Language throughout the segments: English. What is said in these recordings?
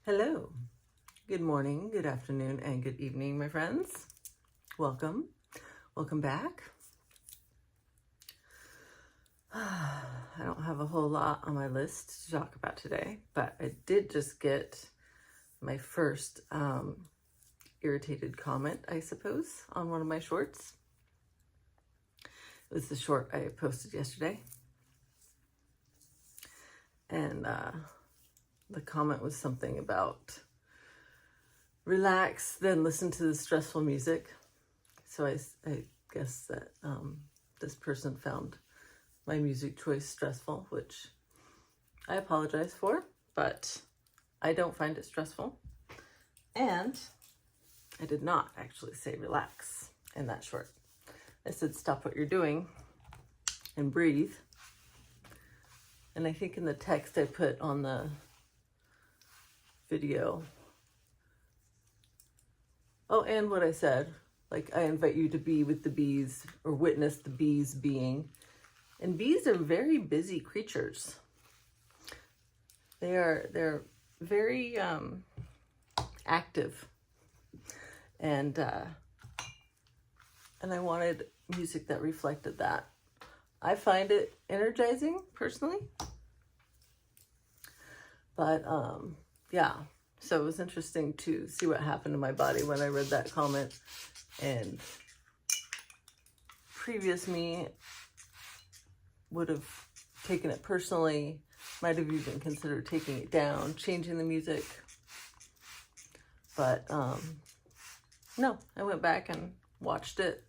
Hello, good morning, good afternoon, and good evening, my friends. Welcome back. I don't have a whole lot on my list to talk about today, but I did just get my first irritated comment, I suppose, on one of my shorts. It was the short I posted yesterday. And the comment was something about relax, then listen to the stressful music. So I guess that this person found my music choice stressful, which I apologize for, but I don't find it stressful. And I did not actually say relax in that short. I said stop what you're doing and breathe. And I think in the text I put on the video, oh, and what I said, like, I invite you to be with the bees or witness the bees being. And bees are very busy creatures. They're very active. And I wanted music that reflected that. I find it energizing personally. But yeah, so it was interesting to see what happened to my body when I read that comment. And previous me would have taken it personally, might have even considered taking it down, changing the music. But no, I went back and watched it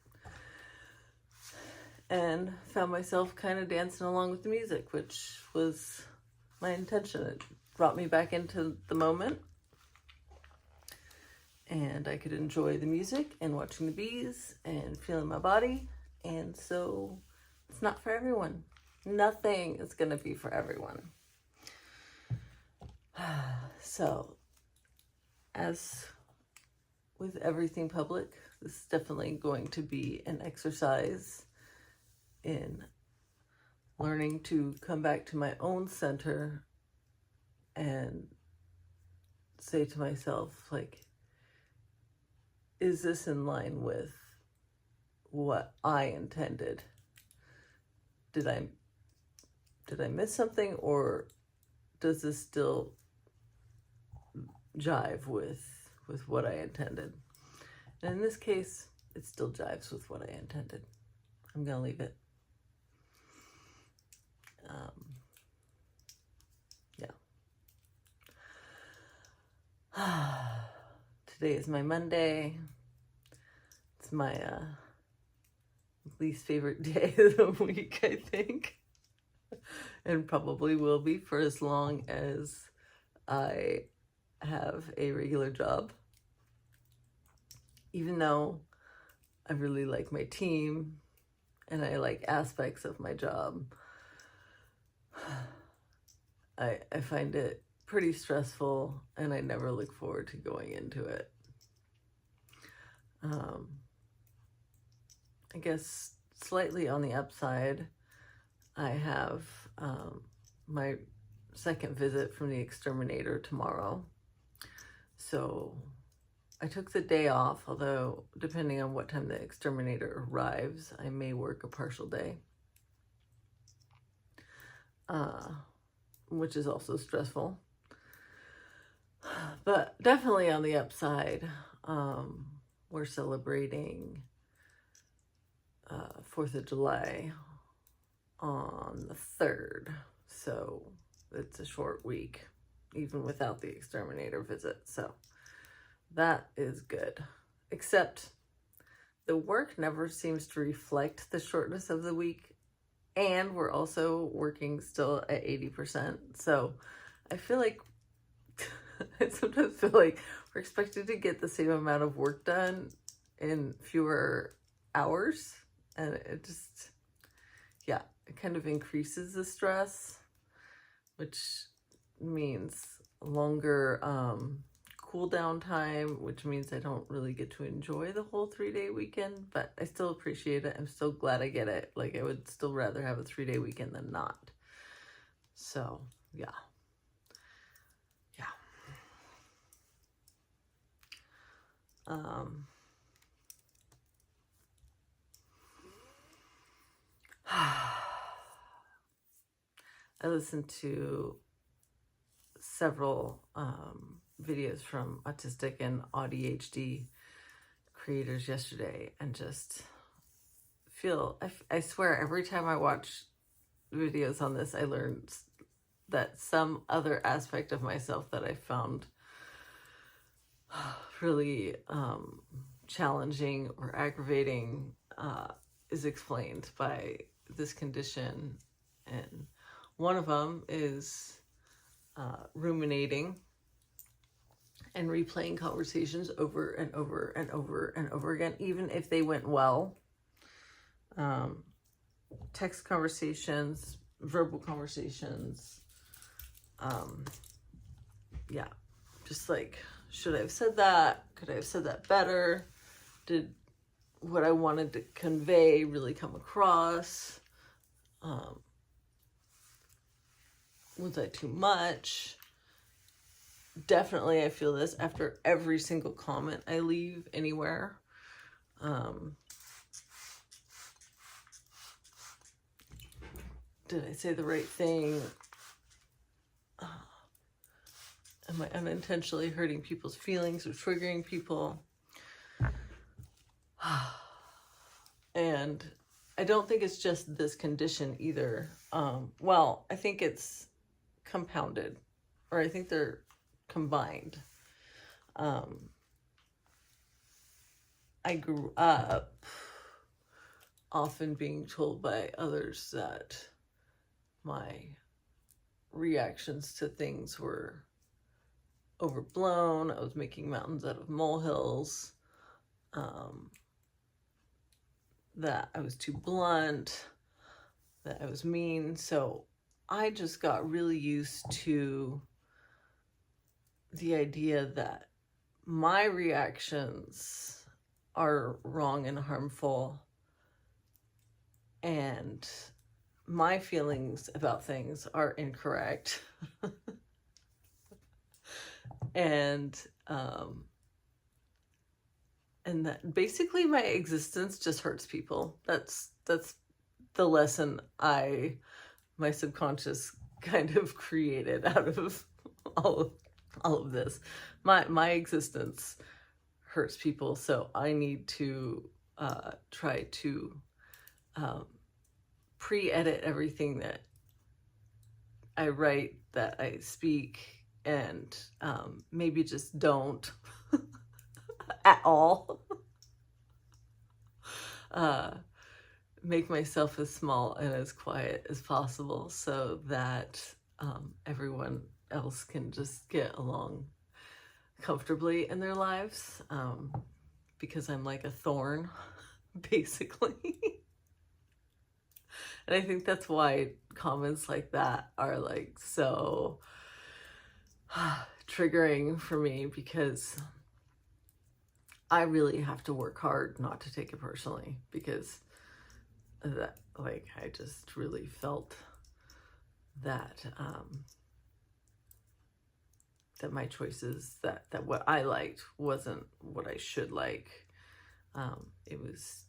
and found myself kind of dancing along with the music, which was my intention. It brought me back into the moment, and I could enjoy the music and watching the bees and feeling my body. And so it's not for everyone. Nothing is going to be for everyone. So, as with everything public, this is definitely going to be an exercise in learning to come back to my own center and say to myself, like, is this in line with what I intended? Did I miss something, or does this still jive with what I intended? And in this case, it still jives with what I intended. I'm gonna leave it. Yeah. Today is my Monday. It's my least favorite day of the week, I think. And probably will be for as long as I have a regular job. Even though I really like my team and I like aspects of my job, I find it pretty stressful, and I never look forward to going into it. I guess slightly on the upside, I have my second visit from the exterminator tomorrow. So I took the day off, although depending on what time the exterminator arrives, I may work a partial day, which is also stressful. But definitely on the upside, we're celebrating 4th of July on the 3rd. So it's a short week, even without the exterminator visit. So that is good. Except the work never seems to reflect the shortness of the week. And we're also working still at 80%. So I feel like, I sometimes feel like we're expected to get the same amount of work done in fewer hours. And it just, yeah, it kind of increases the stress, which means longer cool down time, which means I don't really get to enjoy the whole 3-day weekend, but I still appreciate it. I'm still glad I get it. Like, I would still rather have a 3-day weekend than not. So, yeah. I listened to several videos from autistic and ADHD creators yesterday, and just feel, I swear, every time I watch videos on this, I learn that some other aspect of myself that I found really challenging or aggravating is explained by this condition. And one of them is ruminating and replaying conversations over and over and over and over again, even if they went well. Text conversations, verbal conversations. Yeah, just like, should I have said that? Could I have said that better? Did what I wanted to convey really come across? Was I too much? Definitely, I feel this after every single comment I leave anywhere. Did I say the right thing? Am I unintentionally hurting people's feelings or triggering people? And I don't think it's just this condition either. Well, I think it's compounded, or I think they're combined. I grew up often being told by others that my reactions to things were overblown. I was making mountains out of molehills. That I was too blunt, that I was mean. So I just got really used to the idea that my reactions are wrong and harmful, and my feelings about things are incorrect. And that basically my existence just hurts people. That's the lesson my subconscious kind of created out of all of this. My existence hurts people, so I need to try to pre-edit everything that I write, that I speak, and maybe just don't at all. Make myself as small and as quiet as possible so that everyone else can just get along comfortably in their lives, because I'm like a thorn, basically. And I think that's why comments like that are like so triggering for me, because I really have to work hard not to take it personally, because that, like, I just really felt that that my choices, that what I liked wasn't what I should like. It was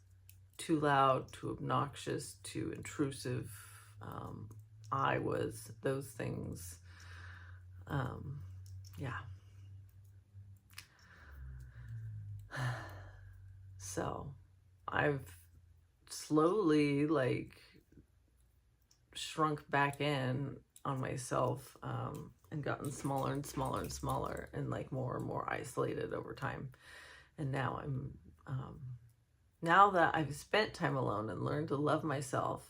too loud, too obnoxious, too intrusive. I was those things. Yeah. So I've slowly like shrunk back in on myself, and gotten smaller and smaller and smaller, and like more and more isolated over time. And now I'm now that I've spent time alone and learned to love myself,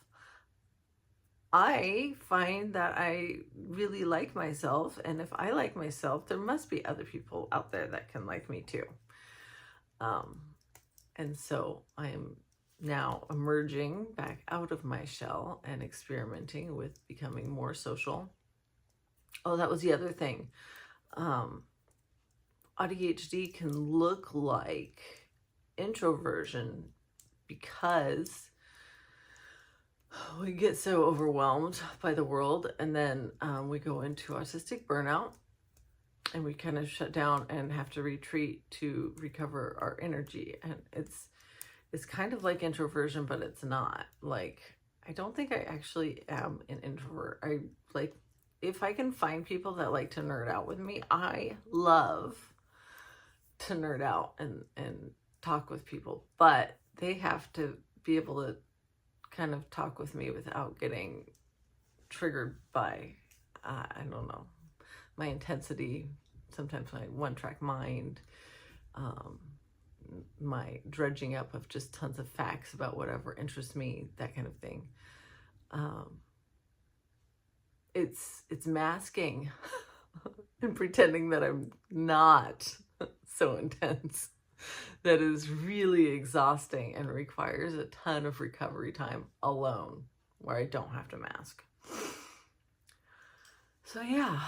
I find that I really like myself. And if I like myself, there must be other people out there that can like me too. And so I'm now emerging back out of my shell and experimenting with becoming more social. Oh, that was the other thing. ADHD can look like introversion because we get so overwhelmed by the world, and then we go into autistic burnout, and we kind of shut down and have to retreat to recover our energy. And it's kind of like introversion, but it's not. Like, I don't think I actually am an introvert. I like, if I can find people that like to nerd out with me, I love to nerd out and talk with people, but they have to be able to kind of talk with me without getting triggered by, I don't know, my intensity, sometimes my one-track mind, my dredging up of just tons of facts about whatever interests me, that kind of thing. It's masking and pretending that I'm not so intense. That is really exhausting and requires a ton of recovery time alone, where I don't have to mask. So yeah.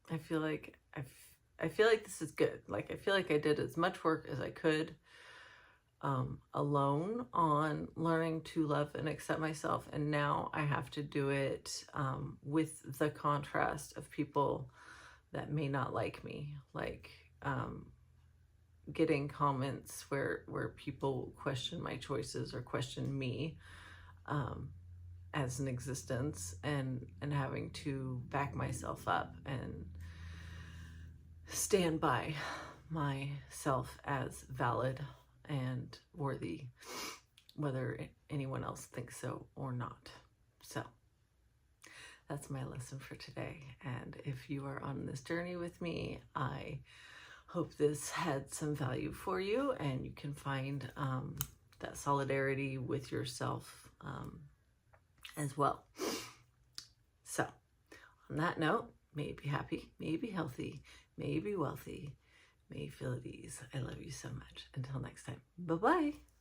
I feel like this is good. Like, I feel like I did as much work as I could alone on learning to love and accept myself, and now I have to do it with the contrast of people that may not like me, like getting comments where people question my choices or question me as an existence, and having to back myself up and stand by myself as valid and worthy, whether anyone else thinks so or not. So that's my lesson for today. And if you are on this journey with me, I hope this had some value for you, and you can find that solidarity with yourself as well. So on that note, may you be happy, may you be healthy, may you be wealthy, may you feel at ease. I love you so much. Until next time, bye-bye.